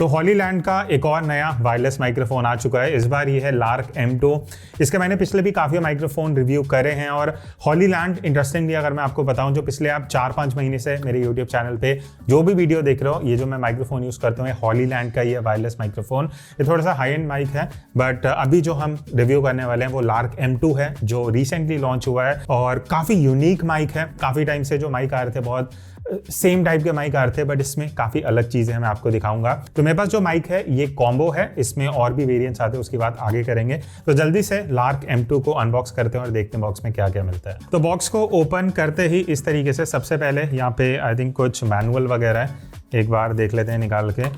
तो हॉलीलैंड का एक और नया वायरलेस माइक्रोफोन आ चुका है। इस बार ये है लार्क M2। इसके मैंने पिछले भी काफ़ी माइक्रोफोन रिव्यू करे हैं और हॉलीलैंड इंटरेस्टिंगली अगर मैं आपको बताऊं, जो पिछले आप 4-5 महीने से मेरे यूट्यूब चैनल पे जो भी वीडियो देख रहे हो, ये जो मैं माइक्रोफोन यूज़ करता हूँ हॉलीलैंड का ये वायरलेस माइक्रोफोन। ये थोड़ा सा हाई एंड माइक है, बट अभी जो हम रिव्यू करने वाले हैं वो लार्क M2 है जो रिसेंटली लॉन्च हुआ है और काफ़ी यूनिक माइक है। काफ़ी टाइम से जो माइक आ रहे थे बहुत सेम टाइप के माइक आ रहे थे, बट इसमें काफ़ी अलग चीज़ें हैं, मैं आपको दिखाऊंगा। तो मेरे पास जो माइक है ये कॉम्बो है, इसमें और भी वेरिएंट्स आते हैं, उसकी बात आगे करेंगे। तो जल्दी से लार्क M2 को अनबॉक्स करते हैं और देखते हैं बॉक्स में क्या क्या मिलता है। तो बॉक्स को ओपन करते ही इस तरीके से सबसे पहले यहाँ पे आई थिंक कुछ मैनुअल वगैरह है, एक बार देख लेते हैं निकाल के।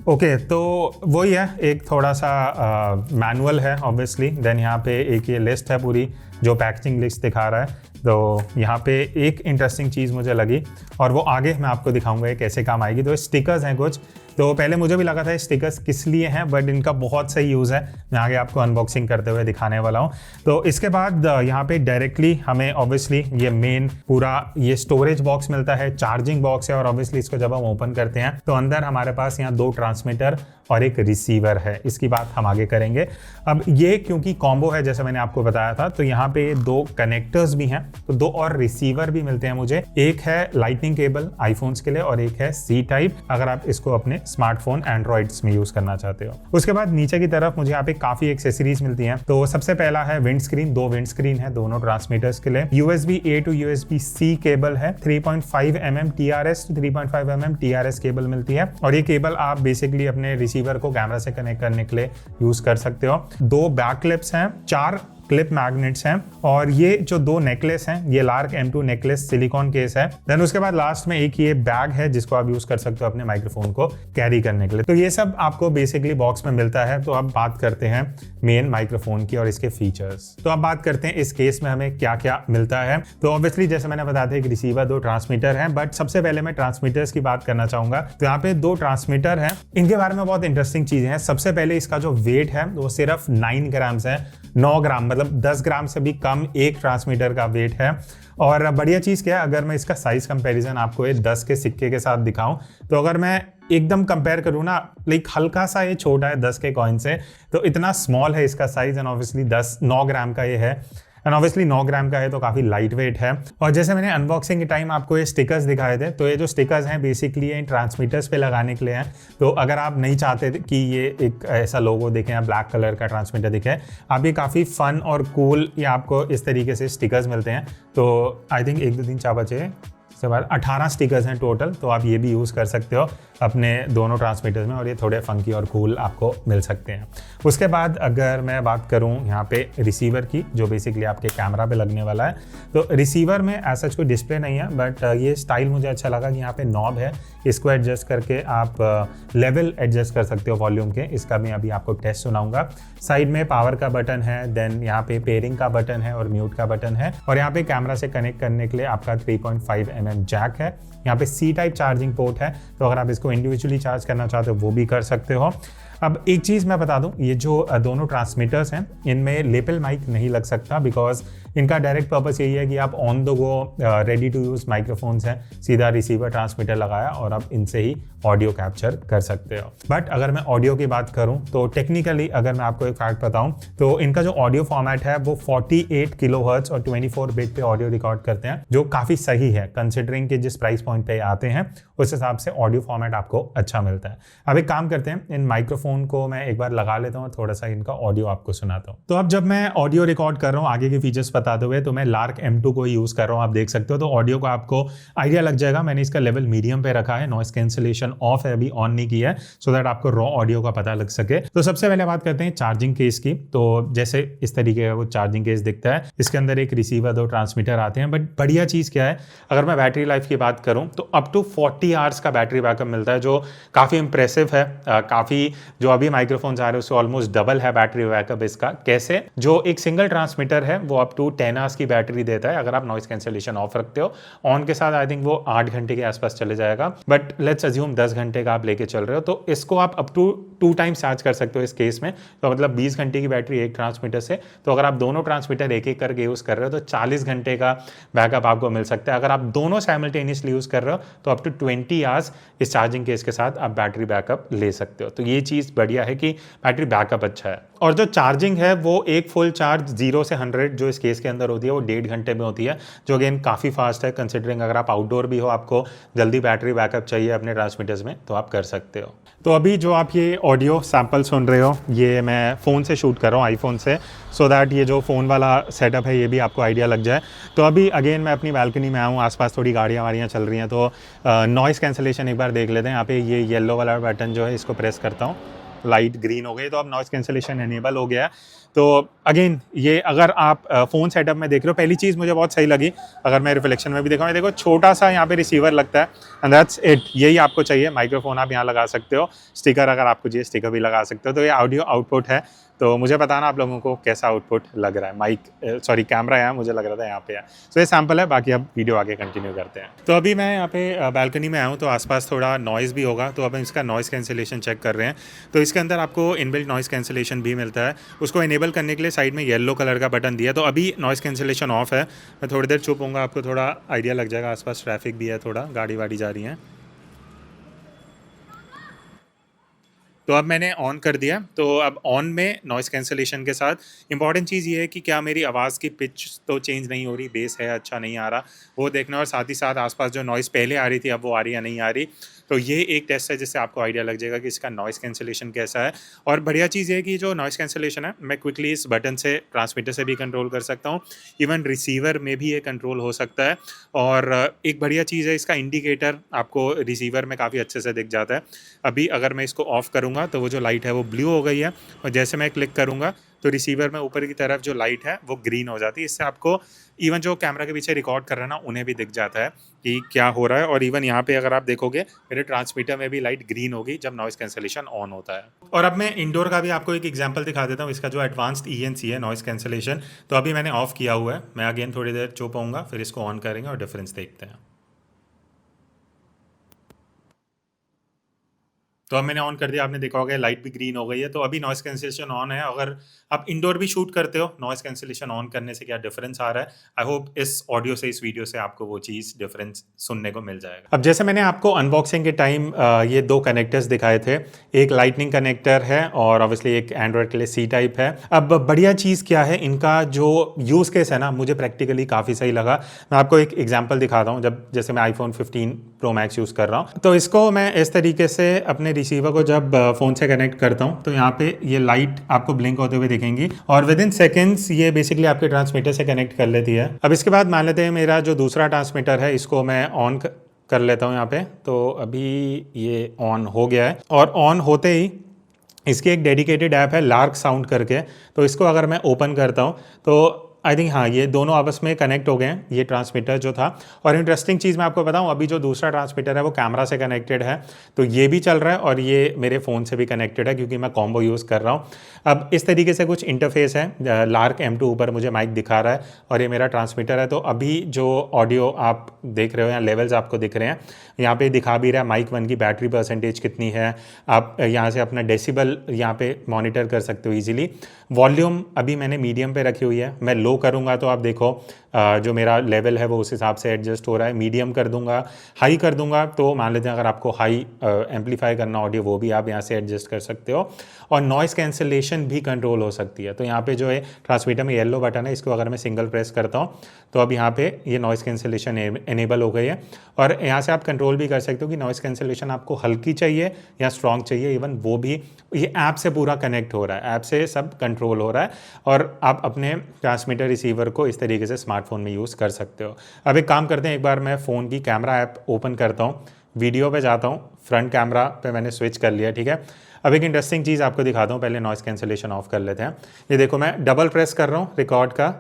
ओके, तो वही है, एक थोड़ा सा मैनुअल है ऑब्वियसली। देन यहाँ पे एक ये लिस्ट है पूरी जो पैकेजिंग लिस्ट दिखा रहा है। तो यहाँ पे एक इंटरेस्टिंग चीज़ मुझे लगी और वो आगे मैं आपको दिखाऊंगा ये कैसे काम आएगी। तो स्टिकर्स हैं कुछ, तो पहले मुझे भी लगा था स्टिकर्स किस लिए हैं, बट इनका बहुत सही यूज़ है। मैं आगे आपको अनबॉक्सिंग करते हुए दिखाने वाला हूँ। तो इसके बाद यहाँ पे डायरेक्टली हमें ऑब्वियसली ये मेन पूरा ये स्टोरेज बॉक्स मिलता है, चार्जिंग बॉक्स है और ऑब्वियसली इसको जब हम ओपन करते हैं तो अंदर हमारे पास यहाँ 2 ट्रांसमीटर और एक रिसीवर है। इसकी बात हम आगे करेंगे। अब ये क्योंकि कॉम्बो है जैसे मैंने आपको बताया था, तो यहाँ पे 2 कनेक्टर्स भी हैं, तो 2 और रिसीवर भी मिलते हैं मुझे। एक है लाइटनिंग केबल आईफोन्स के लिए और एक है C टाइप अगर आप इसको अपने स्मार्टफोन एंड्रॉइड्स में यूज करना चाहते हो। उसके बाद नीचे की तरफ मुझे यहाँ पे काफी एक्सेसरीज मिलती हैं। तो सबसे पहला है विंड स्क्रीन, 2 विंड स्क्रीन है दोनों ट्रांसमीटर्स के लिए। USB-A to USB-C केबल है, 3.5 mm TRS to 3.5 mm TRS cable मिलती है और ये केबल आप बेसिकली अपने रिसीवर को कैमरा से कनेक्ट करने के लिए यूज कर सकते हो। 2 बैक क्लिप्स हैं, 4 क्लिप मैग्नेट्स हैं और ये जो 2 नेकलेस हैं ये lark M2 necklace silicon case है। देन उसके बाद लास्ट में एक ये बैग है जिसको आप यूज कर सकते हो अपने माइक्रोफोन को कैरी करने के लिए। तो ये सब आपको बेसिकली बॉक्स में मिलता है। तो अब बात करते हैं मेन माइक्रोफोन की और इसके फीचर्स। तो अब बात करते हैं इस केस में हमें क्या क्या मिलता है। तो ऑब्वियसली जैसे मैंने बताया था एक रिसीवर, 2 ट्रांसमीटर हैं, बट सबसे पहले मैं ट्रांसमीटर्स की बात करना चाहूंगा। तो यहाँ पे 2 ट्रांसमीटर हैं, इनके बारे में बहुत इंटरेस्टिंग चीजें हैं। सबसे पहले इसका जो वेट है वो सिर्फ 9 ग्राम है, 9 ग्राम मतलब 10 ग्राम से भी कम एक ट्रांसमीटर का वेट है। और बढ़िया चीज़ क्या है, अगर मैं इसका साइज कंपैरिजन आपको ये 10 के सिक्के के साथ दिखाऊं, तो अगर मैं एकदम कंपेयर करूँ ना, लाइक हल्का सा ये छोटा है 10 के कॉइन से, तो इतना स्मॉल है इसका साइज। एंड ऑब्वियसली 9 ग्राम का ये है एंड ऑब्वियसली 9 ग्राम का है तो काफ़ी लाइट वेट है। और जैसे मैंने अनबॉक्सिंग के टाइम आपको ये स्टिकर्स दिखाए थे, तो ये जो स्टिकर्स हैं बेसिकली ये ट्रांसमीटर्स पे लगाने के लिए हैं। तो अगर आप नहीं चाहते कि ये एक ऐसा लोगो दिखे या ब्लैक कलर का ट्रांसमीटर दिखे, आप ये काफ़ी फन और कूल ये आपको इस तरीके से स्टिकर्स मिलते हैं। तो आई थिंक 1 2 3 4 बचे इसके बाद 18 स्टिकर्स हैं टोटल, तो आप ये भी यूज़ कर सकते हो अपने दोनों ट्रांसमीटर्स में और ये थोड़े फंकी और कूल आपको मिल सकते हैं। उसके बाद अगर मैं बात करूं यहाँ पे रिसीवर की, जो बेसिकली आपके कैमरा पे लगने वाला है, तो रिसीवर में ऐसा कोई डिस्प्ले नहीं है, बट ये स्टाइल मुझे अच्छा लगा कि यहाँ पे नॉब है, इसको एडजस्ट करके आप लेवल एडजस्ट कर सकते हो वॉल्यूम के। इसका मैं अभी आपको टेस्ट सुनाऊंगा। साइड में पावर का बटन है, देन यहाँ पे पेयरिंग का बटन है और म्यूट का बटन है और यहाँ पे कैमरा से कनेक्ट करने के लिए आपका 3.5 mm जैक है। यहाँ पे C टाइप चार्जिंग पोर्ट है, तो अगर आप इसको इंडिविजुअली चार्ज करना चाहते हो वो भी कर सकते हो। अब एक चीज़ मैं बता दूं, ये जो दोनों ट्रांसमीटर्स हैं इनमें लेपल माइक नहीं लग सकता, बिकॉज इनका डायरेक्ट पर्पस यही है कि आप on the go ready to use microphones हैं, सीधा रिसीवर ट्रांसमीटर लगाया और आप इनसे ही ऑडियो कैप्चर कर सकते हो। बट अगर मैं ऑडियो की बात करूं तो टेक्निकली अगर मैं आपको एक फैक्ट बताऊं तो इनका जो ऑडियो फॉर्मेट है वो 48 किलोहर्ट्ज और 24 बिट पे ऑडियो रिकॉर्ड करते हैं, जो काफ़ी सही है कंसिडरिंग कि जिस प्राइस पॉइंट पे आते हैं उस हिसाब से ऑडियो फॉर्मेट आपको अच्छा मिलता है। अब एक काम करते हैं, इन माइक्रोफोन को मैं एक बार लगा लेता हूँ और थोड़ा सा इनका ऑडियो आपको सुनाता हूँ। तो अब जब मैं ऑडियो रिकॉर्ड कर रहा हूँ आगे के फीचर्स बताते हुए, तो मैं लार्क M2 को यूज़ कर रहा हूँ, आप देख सकते हो। तो ऑडियो को आपको आइडिया लग जाएगा, मैंने इसका लेवल मीडियम पे रखा है, नॉइस कैंसिलेशन ऑफ है, अभी ऑन नहीं किया है, सो दैट आपको रॉ ऑडियो का पता लग सके। तो सबसे पहले बात करते हैं चार्जिंग केस की। तो जैसे इस तरीके का वो चार्जिंग केस दिखता है, इसके अंदर एक रिसीवर, 2 ट्रांसमीटर आते हैं। बट बढ़िया चीज़ क्या है, अगर मैं बैटरी लाइफ की बात करूँ तो अप टू 40 आवर्स का बैटरी बैकअप मिलता है, जो काफ़ी इंप्रेसिव है। काफ़ी जो अभी माइक्रोफोन्स आ रहे हैं उससे ऑलमोस्ट डबल है बैटरी बैकअप इसका। कैसे, जो एक सिंगल ट्रांसमीटर है वो अप टू 10 आवर्स की बैटरी देता है अगर आप नॉइस कैंसिलेशन ऑफ रखते हो। ऑन के साथ आई थिंक वो 8 घंटे के आसपास चले जाएगा, बट लेट्स अज्यूम 10 घंटे का आप लेके चल रहे हो, तो इसको आप अप टू 2 टाइम्स चार्ज कर सकते हो इस केस में। तो मतलब 20 घंटे की बैटरी एक ट्रांसमीटर से, तो अगर आप दोनों ट्रांसमीटर एक एक करके यूज़ कर रहे हो तो 40 घंटे का बैकअप आपको मिल सकता है। अगर आप दोनों साइमल्टेनियसली यूज़ कर रहे हो तो अप टू 20 आवर्स इस चार्जिंग केस के साथ आप बैटरी बैकअप ले सकते हो। तो ये चीज़ बढ़िया है कि बैटरी बैकअप अच्छा है। और जो चार्जिंग है वो एक फुल चार्ज 0 से 100 जो इस केस के अंदर होती है वो 1.5 घंटे में होती है, जो अगेन काफ़ी फास्ट है कंसिडरिंग अगर आप आउटडोर भी हो, आपको जल्दी बैटरी बैकअप चाहिए अपने ट्रांसमीटर्स में, तो आप कर सकते हो। तो अभी जो आप ये ऑडियो सैंपल सुन रहे हो ये मैं फ़ोन से शूट कर रहा हूँ, आईफोन से, सो दैट ये जो फ़ोन वाला सेटअप है ये भी आपको आइडिया लग जाए। तो अभी अगेन मैं अपनी बालकनी में आऊँ, आसपास थोड़ी गाड़ियाँ वाड़ियाँ चल रही हैं, तो नॉइज़ कैंसलेशन एक बार देख लेते हैं। यहाँ पे ये येलो वाला बटन जो है इसको प्रेस करता हूँ, लाइट ग्रीन हो गई, तो अब नॉइज़ कैंसलेशन एनेबल हो गया है। तो अगेन ये अगर आप फ़ोन सेटअप में देख रहे हो, पहली चीज़ मुझे बहुत सही लगी, अगर मैं रिफ्लेक्शन में भी देखा, मैं देखो छोटा सा यहाँ पे रिसीवर लगता है एंड दैट्स इट, यही आपको चाहिए। माइक्रोफोन आप यहाँ लगा सकते हो, स्टिकर अगर आपको चाहिए स्टिकर भी लगा सकते हो। तो ये ऑडियो आउटपुट है, तो मुझे बताना आप लोगों को कैसा आउटपुट लग रहा है। कैमरा यहाँ मुझे लग रहा था यहाँ पे है। तो ये सैम्पल है, बाकी अब वीडियो आगे कंटिन्यू करते हैं। तो अभी मैं यहाँ पे बालकनी में आया हूँ, तो आसपास थोड़ा नॉइज़ भी होगा, तो अब इसका नॉइज़ कैंसिलेशन चेक कर रहे हैं। तो इसके अंदर आपको इनबिल्ट नॉइज़ कैंसिलेशन भी मिलता है, उसको इनेबल करने के लिए साइड में येलो कलर का बटन दिया। तो अभी नॉइज़ कैंसिलेशन ऑफ है, मैं थोड़ी देर चुप होऊंगा, आपको थोड़ा आइडिया लग जाएगा। आसपास ट्रैफिक भी है, थोड़ा गाड़ी वाड़ी जा रही है। तो अब मैंने ऑन कर दिया। तो अब ऑन में नॉइज़ कैंसिलेशन के साथ इंपॉर्टेंट चीज़ ये है कि क्या मेरी आवाज़ की पिच तो चेंज नहीं हो रही, बेस है अच्छा नहीं आ रहा, वो देखना, और साथ ही साथ आसपास जो नॉइज़ पहले आ रही थी अब वो आ रही या नहीं आ रही। तो ये एक टेस्ट है जिससे आपको आइडिया लग जाएगा कि इसका नॉइज़ कैंसिलेशन कैसा है। और बढ़िया चीज़ ये है कि जो नॉइज़ कैंसिलेशन है मैं क्विकली इस बटन से ट्रांसमीटर से भी कंट्रोल कर सकता हूँ, इवन रिसीवर में भी ये कंट्रोल हो सकता है। और एक बढ़िया चीज़ है, इसका इंडिकेटर आपको रिसीवर में काफ़ी अच्छे से दिख जाता है। अभी अगर मैं इसको ऑफ़ करूँगा तो वो जो लाइट है वो ब्लू हो गई है, और जैसे मैं क्लिक करूँगा तो रिसीवर में ऊपर की तरफ जो लाइट है वो ग्रीन हो जाती है। इससे आपको इवन जो कैमरा के पीछे रिकॉर्ड कर रहे हैं ना उन्हें भी दिख जाता है कि क्या हो रहा है। और इवन यहाँ पे अगर आप देखोगे मेरे ट्रांसमीटर में भी लाइट ग्रीन होगी जब नॉइज़ कैंसिलेशन ऑन होता है। और अब मैं इंडोर का भी आपको एक एग्जांपल दिखा देता हूँ, इसका जो एडवांस्ड ENC है नॉइज़ कैंसिलेशन। तो अभी मैंने ऑफ किया हुआ है, मैं अगेन थोड़ी देर चुप होऊंगा, फिर इसको ऑन करेंगे और डिफरेंस देखते हैं। तो अब मैंने ऑन कर दिया, आपने देखा होगा लाइट भी ग्रीन हो गई है। तो अभी नॉइज़ कैंसिलेशन ऑन है। अगर आप इंडोर भी शूट करते हो, नॉइज़ कैंसिलेशन ऑन करने से क्या डिफरेंस आ रहा है, आई होप इस ऑडियो से, इस वीडियो से आपको वो चीज़ डिफरेंस सुनने को मिल जाएगा। अब जैसे मैंने आपको अनबॉक्सिंग के टाइम ये 2 कनेक्टर्स दिखाए थे, एक लाइटनिंग कनेक्टर है और ऑब्वियसली एक एंड्रॉयड के लिए C टाइप है। अब बढ़िया चीज़ क्या है, इनका जो यूज़ केस है ना मुझे प्रैक्टिकली काफ़ी सही लगा। मैं आपको एक एग्जाम्पल दिखाता हूँ। जब जैसे मैं आईफोन 15 प्रो मैक्स यूज़ कर रहा हूँ, तो इसको मैं इस तरीके से अपने रिसीवर को जब फ़ोन से कनेक्ट करता हूँ तो यहाँ पे ये लाइट आपको ब्लिंक होते हुए दिखेंगी, और विद इन सेकेंड्स ये बेसिकली आपके ट्रांसमीटर से कनेक्ट कर लेती है। अब इसके बाद मान लेते हैं मेरा जो दूसरा ट्रांसमीटर है इसको मैं ऑन कर लेता हूँ यहाँ पे। तो अभी ये ऑन हो गया है, और ऑन होते ही इसकी एक डेडिकेटेड ऐप है लार्क साउंड करके। तो इसको अगर मैं ओपन करता हूँ तो आई थिंक हाँ ये दोनों आपस में कनेक्ट हो गए हैं, ये ट्रांसमीटर जो था। और इंटरेस्टिंग चीज़ मैं आपको बताऊं, अभी जो दूसरा ट्रांसमीटर है वो कैमरा से कनेक्टेड है, तो ये भी चल रहा है और ये मेरे फ़ोन से भी कनेक्टेड है क्योंकि मैं कॉम्बो यूज़ कर रहा हूँ। अब इस तरीके से कुछ इंटरफेस है। लार्क M2 ऊपर मुझे माइक दिखा रहा है और ये मेरा ट्रांसमीटर है। तो अभी जो ऑडियो आप देख रहे हो या लेवल्स आपको दिख रहे हैं, यहाँ पे दिखा भी रहा है माइक 1 की बैटरी परसेंटेज कितनी है। आप यहाँ से अपना डेसिबल यहाँ पे मॉनिटर कर सकते हो ईजिली। वॉल्यूम अभी मैंने मीडियम पे रखी हुई है, मैं लो करूँगा तो आप देखो जो मेरा लेवल है वो उस हिसाब से एडजस्ट हो रहा है। मीडियम कर दूंगा, हाई कर दूंगा, तो मान लेते हैं अगर आपको हाई एम्पलीफाई करना ऑडियो वो भी आप यहाँ से एडजस्ट कर सकते हो। और नॉइज़ कैंसिलेशन भी कंट्रोल हो सकती है। तो यहाँ पे जो है ट्रांसमीटर में येलो बटन है, इसको अगर मैं सिंगल प्रेस करता हूँ तो अब यहाँ पे ये नॉइज़ कैंसिलेशन एनेबल हो गई है। और यहाँ से आप कंट्रोल भी कर सकते हो कि नॉइज़ कैंसिलेशन आपको हल्की चाहिए या स्ट्रॉन्ग चाहिए। इवन वो भी ये ऐप से पूरा कनेक्ट हो रहा है, ऐप से सब कंट्रोल हो रहा है। और आप अपने ट्रांसमीटर रिसीवर को इस तरीके से स्मार्टफोन में यूज़ कर सकते हो। अब एक काम करते हैं, एक बार मैं फ़ोन की कैमरा ऐप ओपन करता हूँ, वीडियो पे जाता हूँ, फ्रंट कैमरा पे मैंने स्विच कर लिया, ठीक है। अब एक इंटरेस्टिंग चीज़ आपको दिखाता हूँ, पहले नॉइज़ कैंसिलेशन ऑफ कर लेते हैं। ये देखो मैं डबल प्रेस कर रहा हूँ रिकॉर्ड का,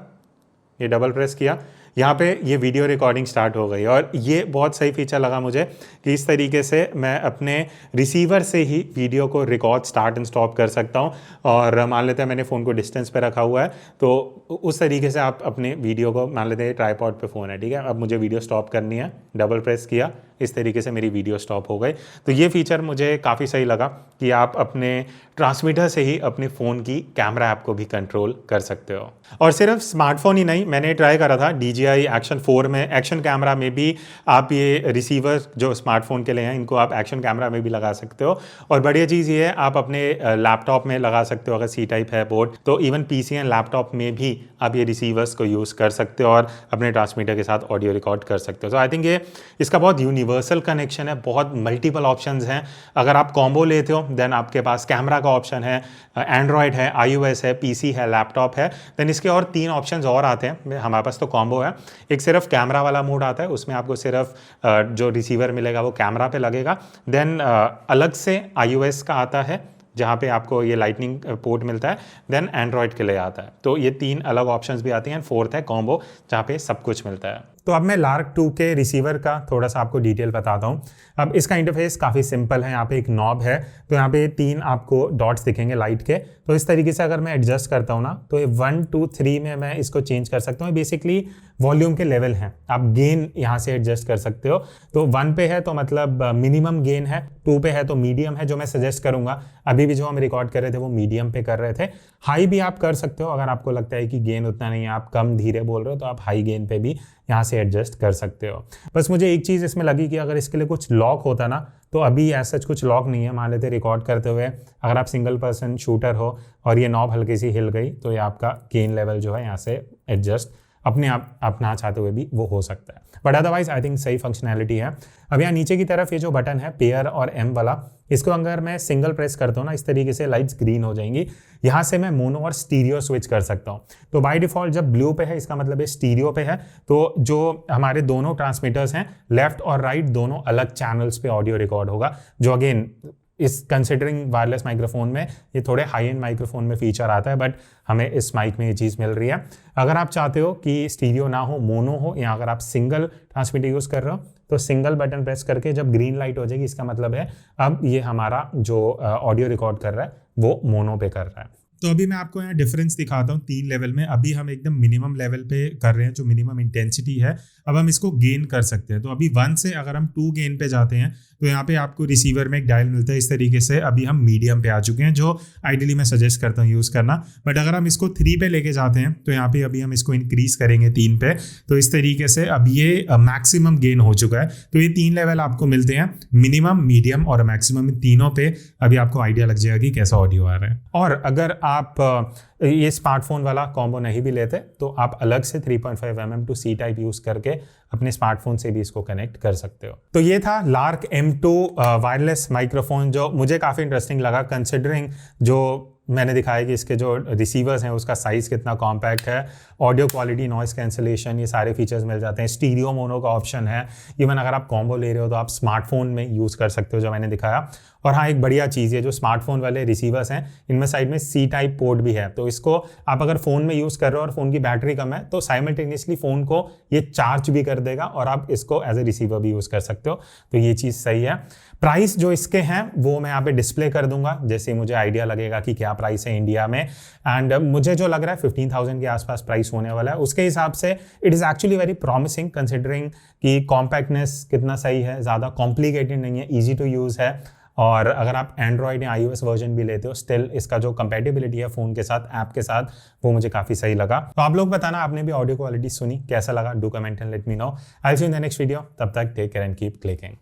ये डबल प्रेस किया, यहाँ पे ये वीडियो रिकॉर्डिंग स्टार्ट हो गई। और ये बहुत सही फीचर लगा मुझे कि इस तरीके से मैं अपने रिसीवर से ही वीडियो को रिकॉर्ड स्टार्ट एंड स्टॉप कर सकता हूँ। और मान लेते हैं मैंने फ़ोन को डिस्टेंस पे रखा हुआ है, तो उस तरीके से आप अपने वीडियो को, मान लेते हैं ट्राईपॉड पे फ़ोन है, ठीक है, अब मुझे वीडियो स्टॉप करनी है, डबल प्रेस किया, इस तरीके से मेरी वीडियो स्टॉप हो गई। तो ये फीचर मुझे काफ़ी सही लगा कि आप अपने ट्रांसमीटर से ही अपने फ़ोन की कैमरा ऐप को भी कंट्रोल कर सकते हो। और सिर्फ स्मार्टफोन ही नहीं, मैंने ट्राई करा था DJI एक्शन 4 में, एक्शन कैमरा में भी आप ये रिसीवर जो स्मार्टफोन के लिए हैं इनको आप एक्शन कैमरा में भी लगा सकते हो। और बढ़िया चीज़ ये है आप अपने लैपटॉप में लगा सकते हो, अगर C टाइप है बोर्ड तो इवन PC एंड लैपटॉप में भी आप ये रिसीवर्स को यूज़ कर सकते हो और अपने ट्रांसमीटर के साथ ऑडियो रिकॉर्ड कर सकते हो। तो आई थिंक ये इसका बहुत यूनिवर्सल कनेक्शन है, बहुत मल्टीपल ऑप्शंस हैं। अगर आप कॉम्बो लेते हो देन आपके पास कैमरा का ऑप्शन है, एंड्रॉयड है, iOS है, PC है, लैपटॉप है। देन इसके और 3 ऑप्शंस और आते हैं, हमारे पास तो कॉम्बो है। एक सिर्फ कैमरा वाला मोड आता है, उसमें आपको सिर्फ जो रिसीवर मिलेगा वो कैमरा पे लगेगा। देन अलग से iOS का आता है जहाँ पे आपको ये लाइटनिंग पोर्ट मिलता है। देन एंड्रॉयड के लिए आता है। तो ये 3 अलग ऑप्शंस भी आती हैं। फोर्थ है कॉम्बो जहाँ पे सब कुछ मिलता है। तो अब मैं लार्क 2 के रिसीवर का थोड़ा सा आपको डिटेल बताता हूँ। अब इसका इंटरफेस काफ़ी सिंपल है। यहाँ पे एक नॉब है, तो यहाँ पे 3 आपको डॉट्स दिखेंगे लाइट के। तो इस तरीके से अगर मैं एडजस्ट करता हूँ ना, तो ये 1 2 3 में मैं इसको चेंज कर सकता हूँ। बेसिकली वॉल्यूम के लेवल हैं, आप गेन यहाँ से एडजस्ट कर सकते हो। तो 1 पे है तो मतलब मिनिमम गेन है, 2 पे है तो मीडियम है, जो मैं सजेस्ट करूँगा। अभी भी जो हम रिकॉर्ड कर रहे थे वो मीडियम पे कर रहे थे। हाई भी आप कर सकते हो, अगर आपको लगता है कि गेन उतना नहीं है, आप कम धीरे बोल रहे हो, तो आप हाई गेन पे भी यहाँ से एडजस्ट कर सकते हो। बस मुझे एक चीज़ इसमें लगी कि अगर इसके लिए कुछ लॉक होता ना, तो अभी ऐसा कुछ लॉक नहीं है। मान लेते रिकॉर्ड करते हुए अगर आप सिंगल पर्सन शूटर हो और ये नॉब हल्की सी हिल गई, तो ये आपका गेन लेवल जो है यहाँ से एडजस्ट अपने आप अपना चाहते हुए भी वो हो सकता है। बट अदरवाइज आई थिंक सही फंक्शनैलिटी है। अब यहाँ नीचे की तरफ ये जो बटन है पेयर और M वाला, इसको अगर मैं सिंगल प्रेस करता हूँ ना, इस तरीके से लाइट्स ग्रीन हो जाएंगी। यहाँ से मैं मोनो और स्टीरियो स्विच कर सकता हूँ। तो बाय डिफॉल्ट जब ब्लू पे है इसका मतलब ये स्टीरियो पे है। तो जो हमारे दोनों ट्रांसमीटर्स हैं लेफ्ट और राइट दोनों अलग चैनल्स पे ऑडियो रिकॉर्ड होगा, जो अगेन इस कंसिडरिंग वायरलेस माइक्रोफोन में ये थोड़े हाई एंड माइक्रोफोन में फीचर आता है, बट हमें इस माइक में ये चीज़ मिल रही है। अगर आप चाहते हो कि स्टीरियो ना हो, मोनो हो, या अगर आप सिंगल ट्रांसमीटर यूज़ कर रहे हो तो सिंगल बटन प्रेस करके जब ग्रीन लाइट हो जाएगी, इसका मतलब है अब ये हमारा जो ऑडियो रिकॉर्ड कर रहा है वो मोनो पे कर रहा है। तो अभी मैं आपको यहाँ डिफरेंस दिखाता हूँ 3 लेवल में। अभी हम एकदम मिनिमम लेवल पे कर रहे हैं, जो मिनिमम इंटेंसिटी है। अब हम इसको गेन कर सकते हैं। तो अभी 1 से अगर हम 2 गेन पे जाते हैं तो यहाँ पे आपको रिसीवर में एक डायल मिलता है इस तरीके से। अभी हम मीडियम पे आ चुके हैं, जो आइडियली मैं सजेस्ट करता हूँ यूज़ करना। बट अगर हम इसको 3 पे लेके जाते हैं तो यहाँ पे अभी हम इसको इंक्रीज करेंगे 3 पे। तो इस तरीके से अब ये मैक्सिमम गेन हो चुका है। तो ये 3 लेवल आपको मिलते हैं, मिनिमम, मीडियम और मैक्सिमम। तीनों पे अभी आपको आइडिया लग जाएगा कि कैसा ऑडियो आ रहा है। और अगर आप ये स्मार्टफोन वाला कॉम्बो नहीं भी लेते तो आप अलग से 3.5 mm to C type use करके अपने स्मार्टफोन से भी इसको कनेक्ट कर सकते हो। तो ये था लार्क M2 वायरलेस माइक्रोफोन, जो मुझे काफ़ी इंटरेस्टिंग लगा कंसिडरिंग जो मैंने दिखाया कि इसके जो रिसीवर्स हैं उसका साइज़ कितना कॉम्पैक्ट है, ऑडियो क्वालिटी, नॉइस कैंसिलेशन, ये सारे फीचर्स मिल जाते हैं। स्टीरियो मोनो का ऑप्शन है। इवन अगर आप कॉम्बो ले रहे हो तो आप स्मार्टफोन में यूज़ कर सकते हो, जो मैंने दिखाया। और हाँ, एक बढ़िया चीज़ है, जो स्मार्टफोन वाले रिसीवर्स हैं इनमें साइड में C टाइप पोर्ट भी है। तो इसको आप अगर फ़ोन में यूज़ कर रहे हो और फ़ोन की बैटरी कम है तो साइमल्टेनियसली फ़ोन को ये चार्ज भी कर देगा और आप इसको एज ए रिसीवर भी यूज़ कर सकते हो। तो ये चीज़ सही है। प्राइस जो इसके हैं वो मैं यहाँ पे डिस्प्ले कर दूंगा, जैसे मुझे आइडिया लगेगा कि क्या प्राइस है इंडिया में। एंड मुझे जो लग रहा है 15,000 के आसपास प्राइस होने वाला है। उसके हिसाब से it is actually very promising, considering कि कॉम्पैक्टनेस कितना सही है, ज़्यादा कॉम्प्लिकेटेड नहीं है, ईजी टू यूज़ है। और अगर आप एंड्रॉयड या iOS वर्जन भी लेते हो, स्टिल इसका जो कंपैटिबिलिटी है फ़ोन के साथ, ऐप के साथ, वो मुझे काफ़ी सही लगा। तो आप लोग बताना आपने भी ऑडियो क्वालिटी सुनी, कैसा लगा, do comment and let me know. I will see you in the next video. तब तक take care and keep clicking.